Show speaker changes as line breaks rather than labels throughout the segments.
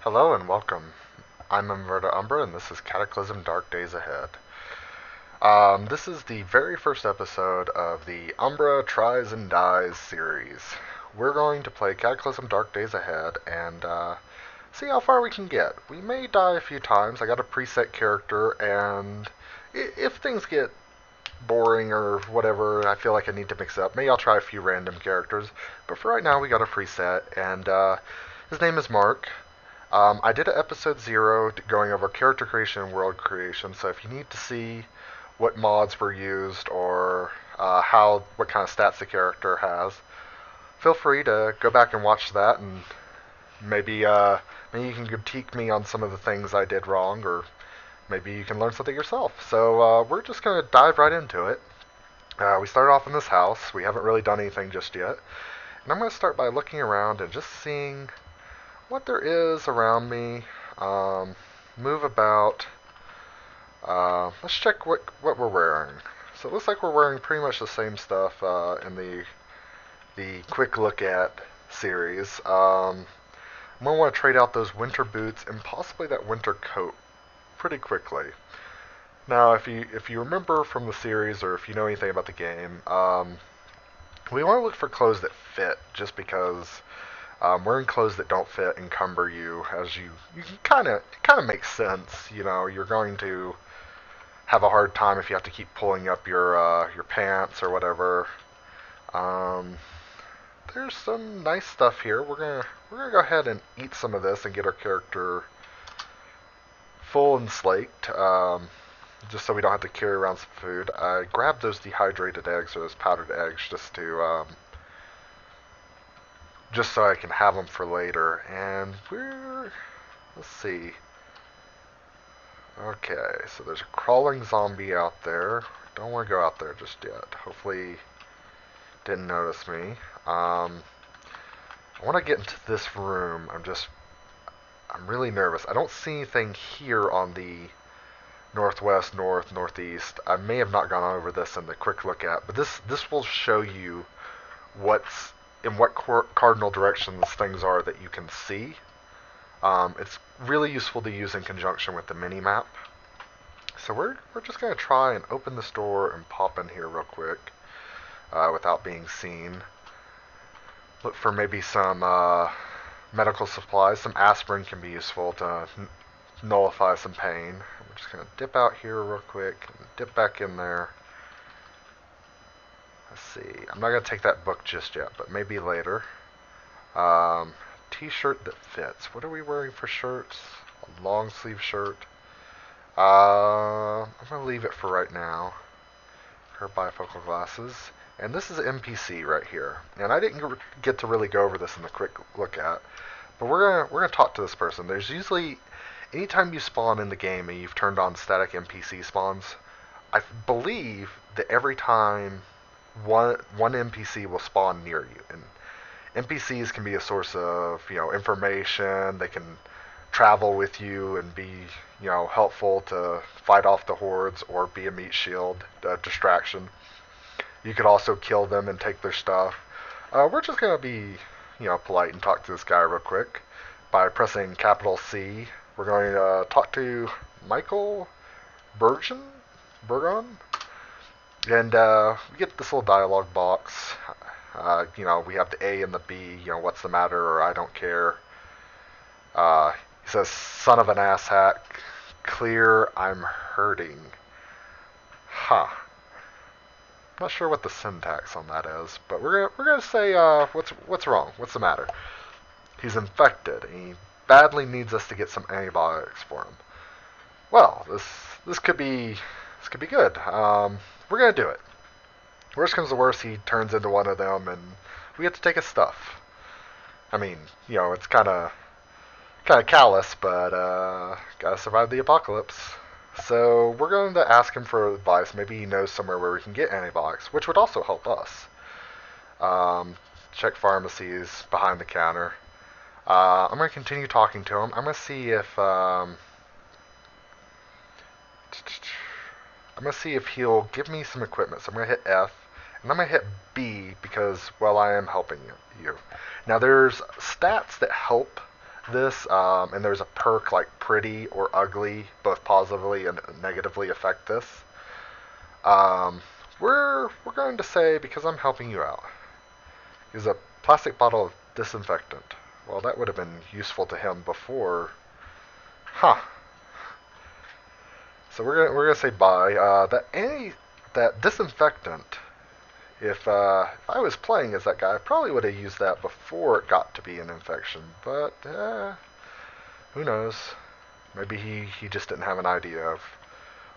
Hello and welcome. I'm Umbra and this is Cataclysm Dark Days Ahead. This is the very first episode of the Umbra Tries and Dies series. We're going to play Cataclysm Dark Days Ahead and see how far we can get. We may die a few times. I got a preset character, and if things get boring or whatever, I feel like I need to mix it up. Maybe I'll try a few random characters. But for right now, we got a preset, and his name is Mark. I did an episode 0 going over character creation and world creation, so if you need to see what mods were used or what kind of stats the character has, feel free to go back and watch that, and maybe you can critique me on some of the things I did wrong, or maybe you can learn something yourself. So we're just going to dive right into it. We started off in this house. We haven't really done anything just yet. And I'm going to start by looking around and just seeing what there is around me. Move about. Let's check what we're wearing. So it looks like we're wearing pretty much the same stuff in the quick look at series. I'm gonna want to trade out those winter boots and possibly that winter coat pretty quickly. Now, if you remember from the series or if you know anything about the game, we want to look for clothes that fit, just because wearing clothes that don't fit encumber you, as you can kind of makes sense. You know, you're going to have a hard time if you have to keep pulling up your pants or whatever. Um, there's some nice stuff here. We're gonna go ahead and eat some of this and get our character full and slaked. Just so we don't have to carry around some food. I grabbed those dehydrated eggs or those powdered eggs just so I can have them for later. And let's see. Okay, so there's a crawling zombie out there. Don't want to go out there just yet. Hopefully, didn't notice me. I want to get into this room. I'm really nervous. I don't see anything here on the northwest, northeast. I may have not gone over this in the quick look at, but this will show you what's in what cardinal directions things are that you can see. It's really useful to use in conjunction with the mini map. So we're just gonna try and open this door and pop in here real quick without being seen. Look for maybe some medical supplies. Some aspirin can be useful to nullify some pain. We're just gonna dip out here real quick and dip back in there. Let's see. I'm not gonna take that book just yet, but maybe later. T-shirt that fits. What are we wearing for shirts? A long sleeve shirt. I'm gonna leave it for right now. Her bifocal glasses. And this is NPC right here. And I didn't get to really go over this in the quick look at, but we're gonna talk to this person. There's usually anytime you spawn in the game and you've turned on static NPC spawns, I believe that every time one NPC will spawn near you, and NPCs can be a source of information. They can travel with you and be helpful to fight off the hordes or be a meat shield, a distraction. You could also kill them and take their stuff. We're just gonna be polite and talk to this guy real quick by pressing capital C. We're going to talk to Michael Burgon, and we get this little dialogue box. We have the A and the B. What's the matter, or I don't care. He says, "Son of an asshack, clear. I'm hurting." Huh. Not sure what the syntax on that is, but we're gonna say, what's wrong? What's the matter? He's infected, and he badly needs us to get some antibiotics for him. Well, this could be good. We're gonna do it. Worst comes to worst, he turns into one of them, and we get to take his stuff. I mean, it's kind of callous, but gotta survive the apocalypse. So we're going to ask him for advice. Maybe he knows somewhere where we can get antibiotics, which would also help us. Check pharmacies behind the counter. I'm going to continue talking to him. I'm going to see if he'll give me some equipment. So I'm going to hit F, and I'm going to hit B because, well, I am helping you. Now there's stats that help this, and there's a perk like pretty or ugly, both positively and negatively affect this. Um, we're going to say, because I'm helping you out, is a plastic bottle of disinfectant. Well, that would have been useful to him before. Huh. So we're gonna say bye. That disinfectant. If I was playing as that guy, I probably would have used that before it got to be an infection. But who knows? Maybe he just didn't have an idea of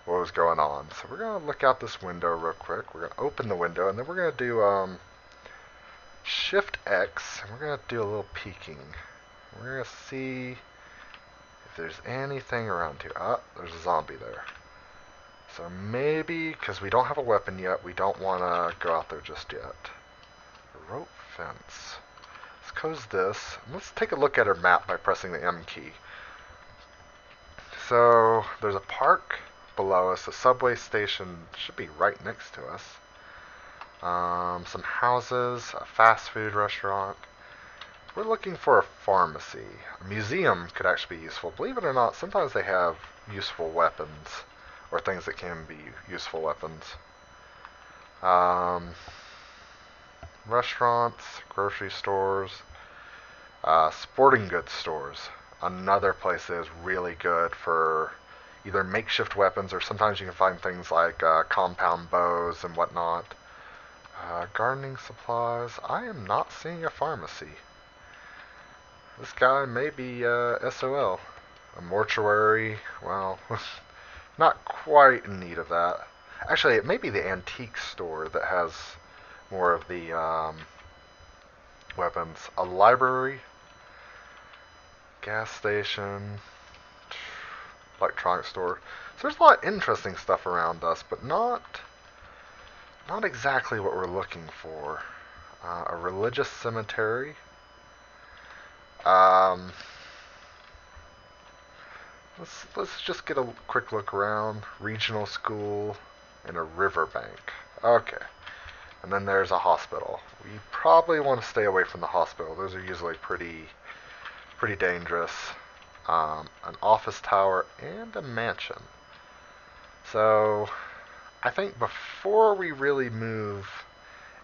what was going on. So we're gonna look out this window real quick. We're gonna open the window, and then we're gonna do Shift X, and we're gonna do a little peeking. We're gonna see if there's anything around here. Ah, there's a zombie there. So maybe, because we don't have a weapon yet, we don't want to go out there just yet. A rope fence. Let's close this. Let's take a look at our map by pressing the M key. So there's a park below us. A subway station should be right next to us. Some houses, a fast food restaurant. We're looking for a pharmacy. A museum could actually be useful. Believe it or not, sometimes they have useful weapons, or things that can be useful weapons. Restaurants, grocery stores, sporting goods stores. Another place that is really good for either makeshift weapons, or sometimes you can find things like compound bows and whatnot. Gardening supplies. I am not seeing a pharmacy. This guy may be SOL. A mortuary. Well, not quite in need of that. Actually, it may be the antique store that has more of the weapons. A library, gas station, electronic store. So there's a lot of interesting stuff around us, but not exactly what we're looking for. A religious cemetery. Um, let's just get a quick look around. Regional school and a riverbank. Okay. And then there's a hospital. We probably want to stay away from the hospital. Those are usually pretty dangerous. An office tower and a mansion. So I think before we really move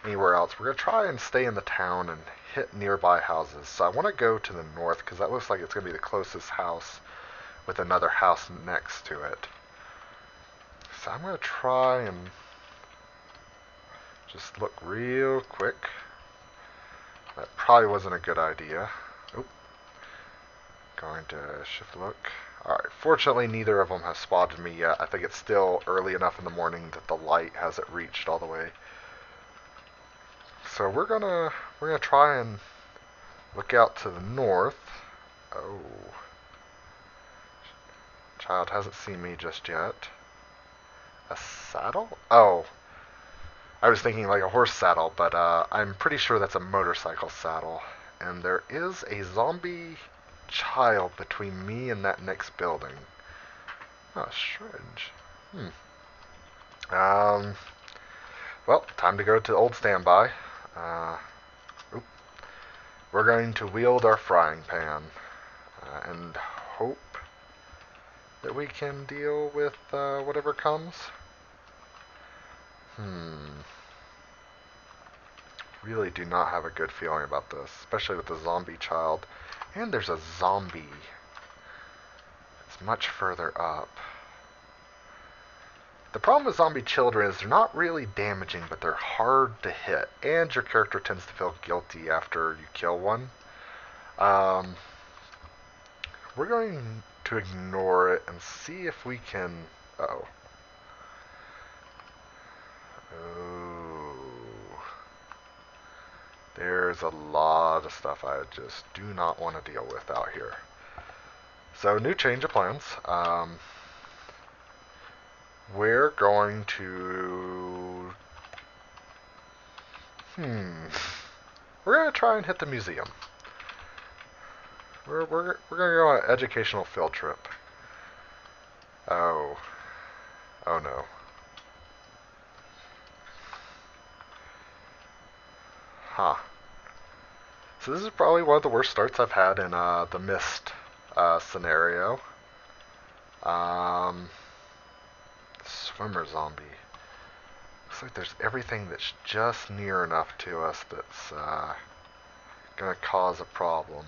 anywhere else, we're going to try and stay in the town and hit nearby houses. So I want to go to the north because that looks like it's going to be the closest house with another house next to it. So I'm going to try and just look real quick. That probably wasn't a good idea. Oop. Going to shift look. Alright, fortunately neither of them has spotted me yet. I think it's still early enough in the morning that the light hasn't reached all the way. So we're gonna try and look out to the north. Oh. Child hasn't seen me just yet. A saddle? Oh. I was thinking like a horse saddle, but I'm pretty sure that's a motorcycle saddle. And there is a zombie child between me and that next building. Oh, strange. Well, time to go to old standby. Oop. We're going to wield our frying pan and hope that we can deal with whatever comes. Really do not have a good feeling about this, especially with the zombie child. And there's a zombie. It's much further up. The problem with zombie children is they're not really damaging, but they're hard to hit. And your character tends to feel guilty after you kill one. We're going to ignore it and see if we can... Uh-oh. Oh. There's a lot of stuff I just do not want to deal with out here. So, new change of plans. We're going to... We're going to try and hit the museum. We're going to go on an educational field trip. Oh. Oh no. Huh. So this is probably one of the worst starts I've had in the mist scenario. Um, Swimmer zombie. Looks like there's everything that's just near enough to us that's gonna cause a problem.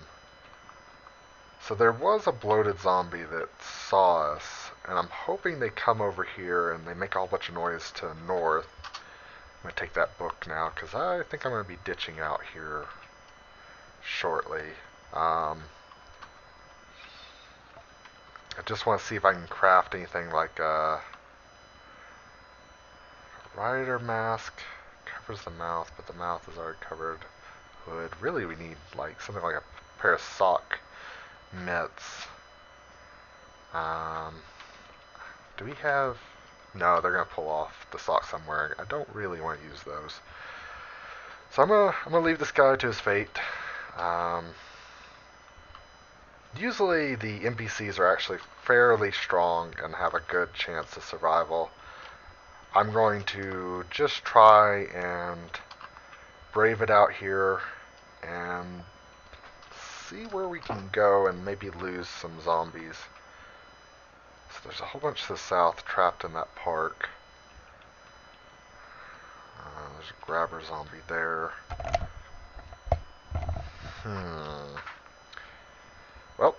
So there was a bloated zombie that saw us, and I'm hoping they come over here and they make a whole bunch of noise to the north. I'm gonna take that book now because I think I'm gonna be ditching out here shortly. I just want to see if I can craft anything like a rider mask. Covers the mouth, but the mouth is already covered. Hood. Really, we need like something like a pair of sock mitts. Do we have? No, they're gonna pull off the socks I'm wearing. I don't really want to use those. So I'm gonna leave this guy to his fate. Usually the NPCs are actually fairly strong and have a good chance of survival. I'm going to just try and brave it out here and see where we can go and maybe lose some zombies. So there's a whole bunch to the south trapped in that park. There's a grabber zombie there. Well,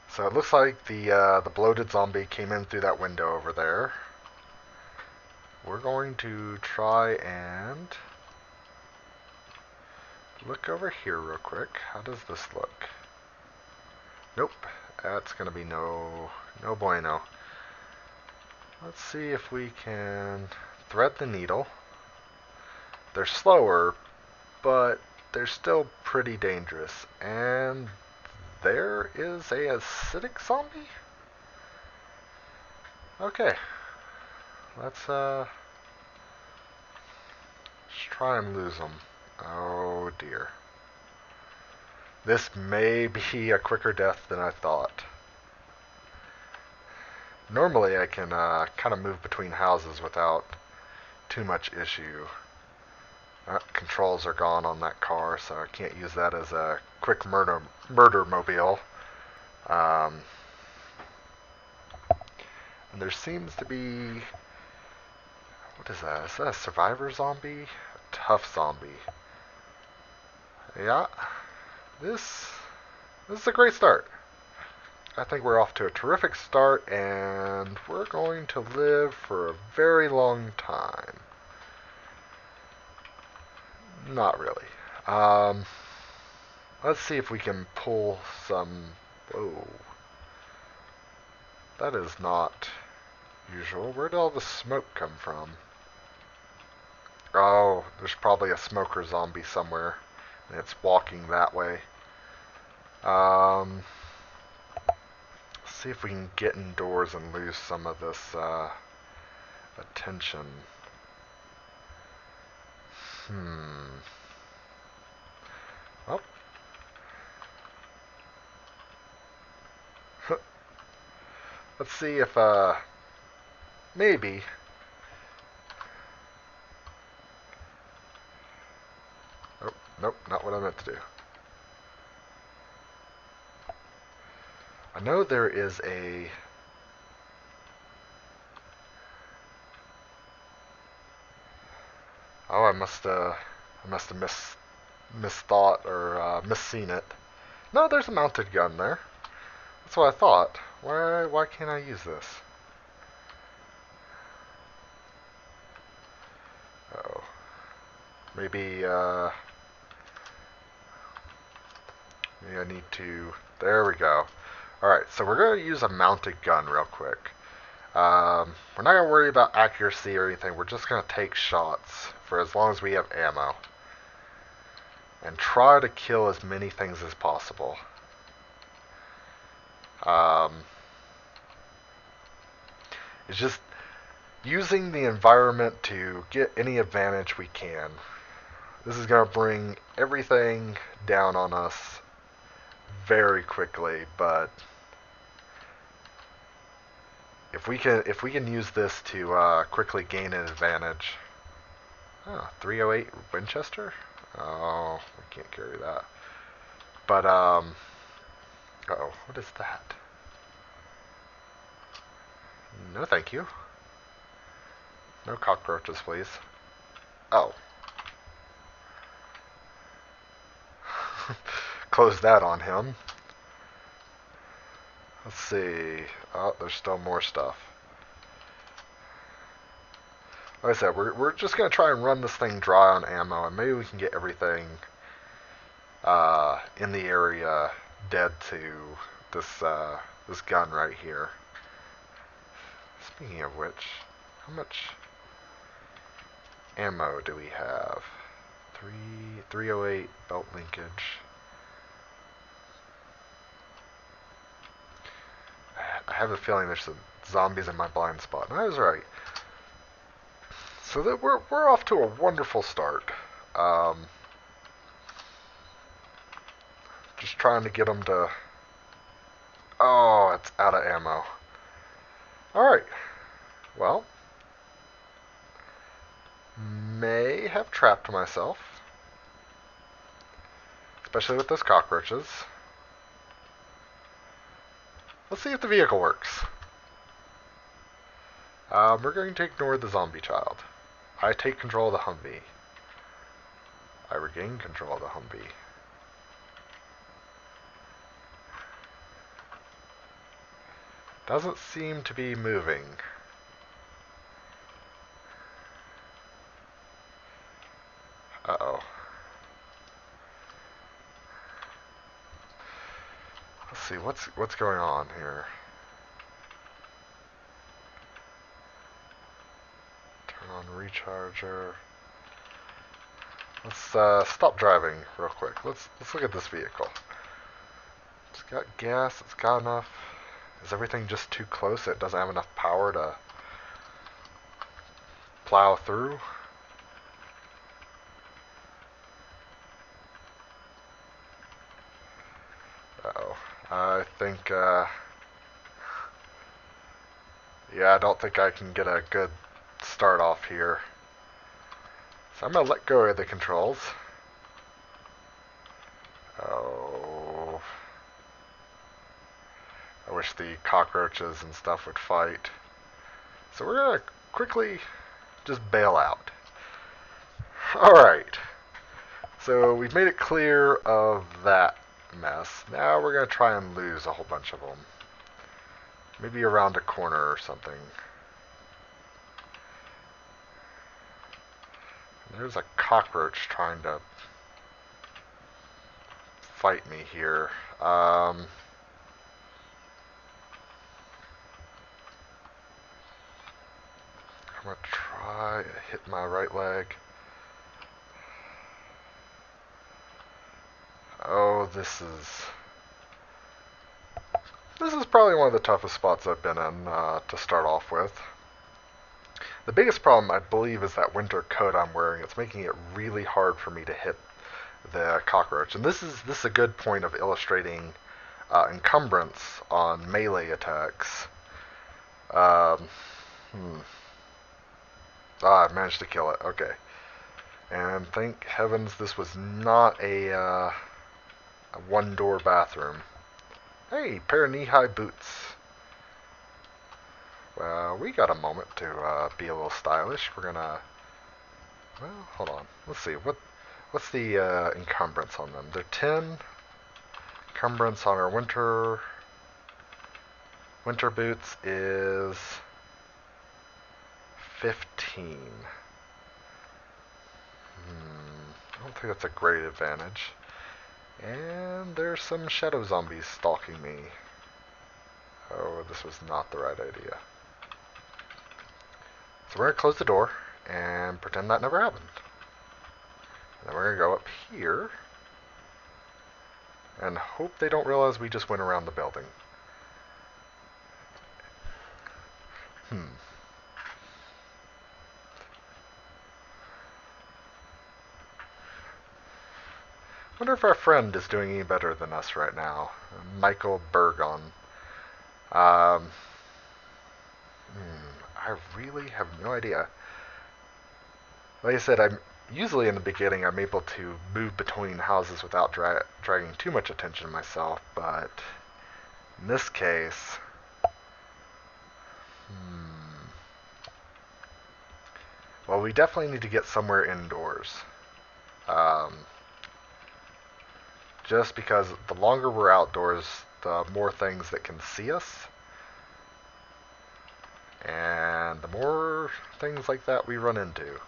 so it looks like the bloated zombie came in through that window over there. We're going to try and look over here real quick. How does this look? Nope, that's gonna be no bueno. Let's see if we can thread the needle. They're slower, but they're still pretty dangerous. And there is a acidic zombie? Okay. Let's try and lose them. Oh dear. This may be a quicker death than I thought. Normally I can kind of move between houses without too much issue. Controls are gone on that car, so I can't use that as a quick murder mobile. And there seems to be... What is that? Is that a survivor zombie? A tough zombie. Yeah. This is a great start. I think we're off to a terrific start, and we're going to live for a very long time. Not really. Let's see if we can pull some... Whoa. That is not usual. Where did all the smoke come from? Oh, there's probably a smoker zombie somewhere, and it's walking that way. See if we can get indoors and lose some of this attention. Well, let's see if maybe. Oh, nope, not what I meant to do. I know there is a... Oh, I must have misthought or misseen it. No, there's a mounted gun there. That's what I thought. Why can't I use this? Oh, maybe maybe I need to. There we go. All right, so we're gonna use a mounted gun real quick. We're not gonna worry about accuracy or anything. We're just gonna take shots for as long as we have ammo, and try to kill as many things as possible. It's just using the environment to get any advantage we can. This is going to bring everything down on us very quickly, but if we can use this to quickly gain an advantage. Oh, 308 Winchester? Oh, we can't carry that. But uh-oh, what is that? No, thank you. No cockroaches, please. Oh. Close that on him. Let's see. Oh, there's still more stuff. Like I said, we're just going to try and run this thing dry on ammo, and maybe we can get everything in the area dead to this gun right here. Speaking of which, how much ammo do we have? 308 belt linkage. I have a feeling there's some zombies in my blind spot. And I was right. So that we're off to a wonderful start. Just trying to get them to. Oh, it's out of ammo. All right. Well, may have trapped myself, especially with those cockroaches. Let's see if the vehicle works. We're going to ignore the zombie child. I take control of the Humvee. I regain control of the Humvee. Doesn't seem to be moving. Uh-oh. Let's see, what's going on here? Turn on recharger. Let's stop driving real quick. Let's look at this vehicle. It's got gas, it's got enough. Is everything just too close? It doesn't have enough power to plow through? Uh-oh. I think, yeah, I don't think I can get a good start off here. So I'm going to let go of the controls. Oh. I wish the cockroaches and stuff would fight. So we're going to quickly just bail out. Alright. So we've made it clear of that mess. Now we're going to try and lose a whole bunch of them. Maybe around a corner or something. There's a cockroach trying to fight me here. I'm going to try to hit my right leg. Oh, this is probably one of the toughest spots I've been in to start off with. The biggest problem, I believe, is that winter coat I'm wearing. It's making it really hard for me to hit the cockroach. And this is a good point of illustrating encumbrance on melee attacks. I managed to kill it. Okay. And thank heavens this was not a one-door bathroom. Hey, pair of knee-high boots. Well, we got a moment to be a little stylish. We're gonna. Well, hold on. Let's see. What's the encumbrance on them? They're 10. Encumbrance on our winter boots is 15. I don't think that's a great advantage. And there's some shadow zombies stalking me. Oh, this was not the right idea. So we're going to close the door and pretend that never happened. And then we're going to go up here and hope they don't realize we just went around the building. Wonder if our friend is doing any better than us right now. Michael Bergon. I really have no idea. Like I said, I'm usually in the beginning I'm able to move between houses without dragging too much attention to myself, but in this case, well, we definitely need to get somewhere indoors. Um, just because the longer we're outdoors, the more things that can see us, and the more things like that we run into.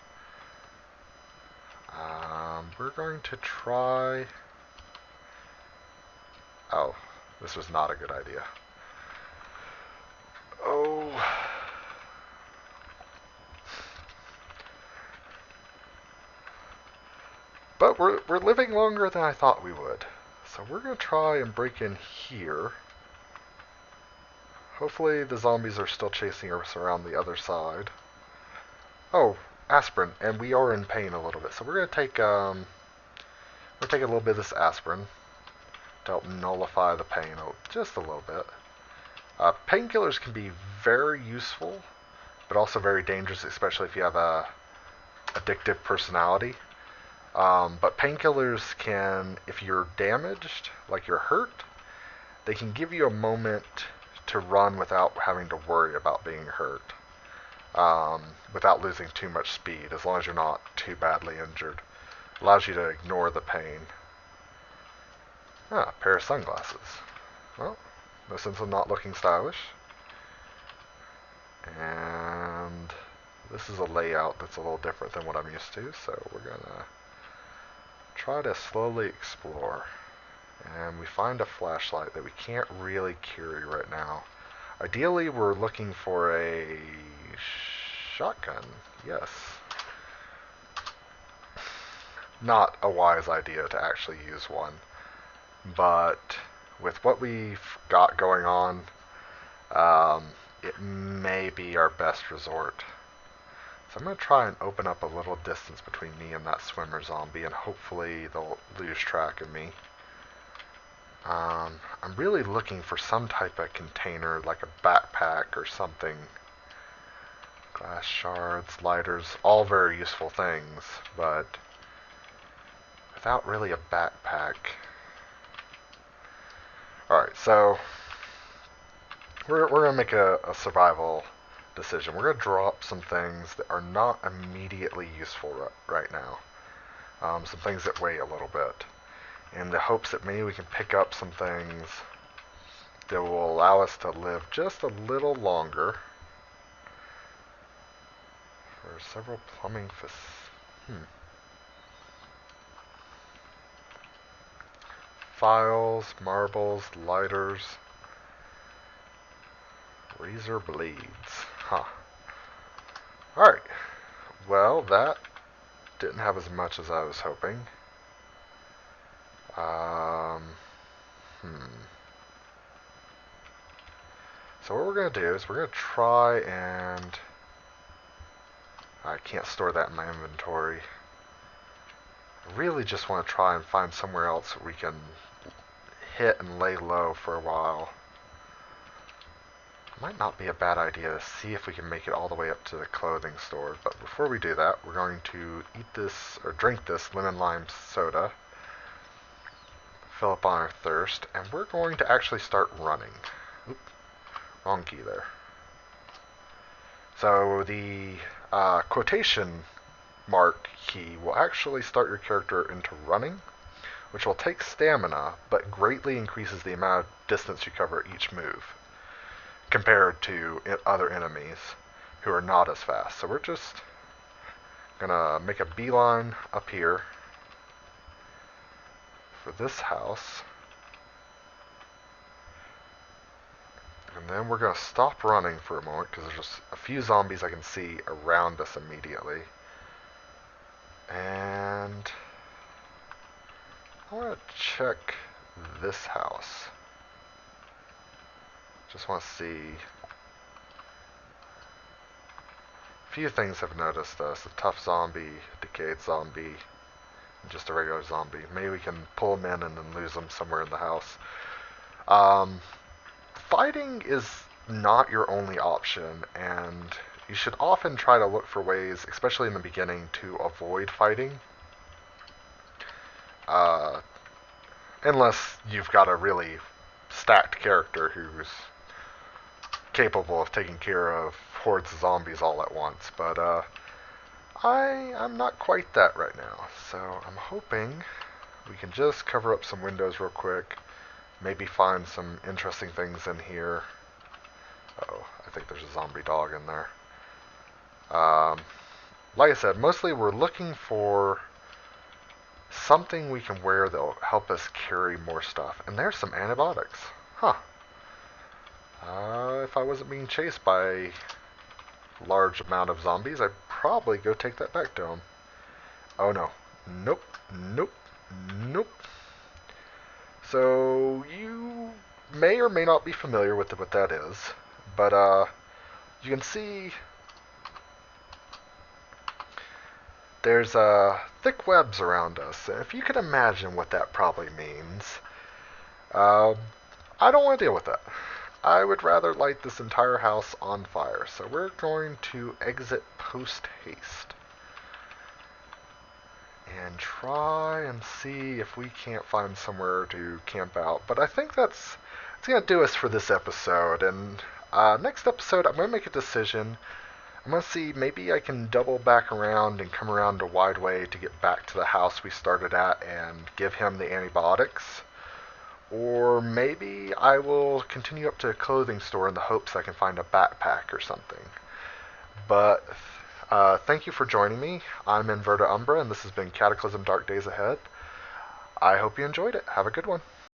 We're going to try... Oh, this was not a good idea. Oh... But we're living longer than I thought we would. So we're going to try and break in here. Hopefully the zombies are still chasing us around the other side. Oh, aspirin, and we are in pain a little bit. So we're going to take a little bit of this aspirin to help nullify the pain just a little bit. Painkillers can be very useful, but also very dangerous, especially if you have a addictive personality. But painkillers can, if you're damaged, like you're hurt, they can give you a moment to run without having to worry about being hurt, without losing too much speed, as long as you're not too badly injured. Allows you to ignore the pain. Ah, a pair of sunglasses. Well, no sense in not looking stylish. And this is a layout that's a little different than what I'm used to, so we're gonna try to slowly explore. And we find a flashlight that we can't really carry right now. Ideally, we're looking for a shotgun. Yes. Not a wise idea to actually use one. But with what we've got going on, it may be our best resort. So I'm going to try and open up a little distance between me and that swimmer zombie, and hopefully they'll lose track of me. I'm really looking for some type of container, like a backpack or something. Glass shards, lighters, all very useful things, but without really a backpack. Alright, so we're going to make a survival decision. We're going to drop some things that are not immediately useful right now. Some things that weigh a little bit, in the hopes that maybe we can pick up some things that will allow us to live just a little longer. For several plumbing files, marbles, lighters, razor blades. Huh. Alright. Well, that didn't have as much as I was hoping. So what we're going to do is we're going to try and... I can't store that in my inventory. I really just want to try and find somewhere else we can hit and lay low for a while. It might not be a bad idea to see if we can make it all the way up to the clothing store. But before we do that, we're going to eat this, or drink this lemon lime soda. Fill up on our thirst, and we're going to actually start running. Oop, wrong key there. So the quotation mark key will actually start your character into running, which will take stamina, but greatly increases the amount of distance you cover each move, compared to other enemies who are not as fast. So we're just gonna make a beeline up here for this house. And then we're going to stop running for a moment because there's just a few zombies I can see around us immediately. And I want to check this house. Just want to see. A few things I've noticed. A tough zombie, decayed zombie, and just a regular zombie. Maybe we can pull them in and then lose them somewhere in the house. Fighting is not your only option, and you should often try to look for ways, especially in the beginning, to avoid fighting. Uh, Unless you've got a really stacked character who's capable of taking care of hordes of zombies all at once. But I'm not quite that right now. So I'm hoping we can just cover up some windows real quick. Maybe find some interesting things in here. Oh, I think there's a zombie dog in there. Um, like I said, mostly we're looking for something we can wear that'll help us carry more stuff. And there's some antibiotics. Huh. If I wasn't being chased by a large amount of zombies, I'd probably go take that back to them. Oh no. Nope. Nope. Nope. So you may or may not be familiar with what that is, but you can see there's thick webs around us. And if you can imagine what that probably means, uh, I don't want to deal with that. I would rather light this entire house on fire. So we're going to exit post haste and try and see if we can't find somewhere to camp out. But I think that's going to do us for this episode. And next episode, I'm going to make a decision. I'm going to see maybe I can double back around and come around a wide way to get back to the house we started at and give him the antibiotics. Or maybe I will continue up to a clothing store in the hopes I can find a backpack or something. But thank you for joining me. I'm Umbra, and this has been Cataclysm Dark Days Ahead. I hope you enjoyed it. Have a good one.